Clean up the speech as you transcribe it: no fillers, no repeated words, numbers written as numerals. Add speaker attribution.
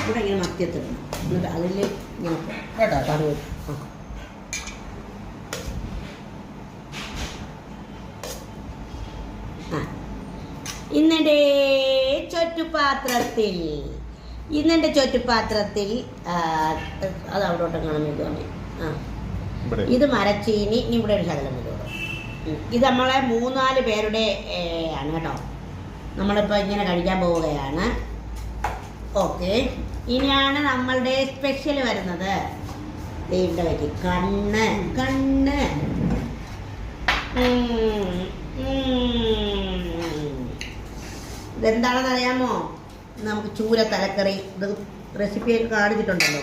Speaker 1: ഇവിടെ ഇങ്ങനെ മത്തിയത്തിടണം. എന്നിട്ട് അതിൽ ഇങ്ങനെ കറി ഇന്നെൻ്റെ ചുറ്റുപാത്രത്തിൽ അത് അവിടോട്ട് കാണുമ്പോൾ ഇത് മരച്ചീനി. ഇനി ഇവിടെ ഒരു ശകലം വരുള്ളൂ. ഇത് നമ്മളെ 3-4 പേരുടെ ആണ് കേട്ടോ. നമ്മളിപ്പോൾ ഇങ്ങനെ കഴിക്കാൻ പോവുകയാണ്. ഓക്കെ, ഇനിയാണ് നമ്മളുടെ സ്പെഷ്യൽ വരുന്നത്. ഇവിടെ വയ്ക്ക് കണ്ണ്. ഇതെന്താണെന്ന് അറിയാമോ? നമുക്ക് ചൂര തലക്കറി. ഇത് റെസിപ്പിയൊക്കെ കാണിച്ചിട്ടുണ്ടല്ലോ.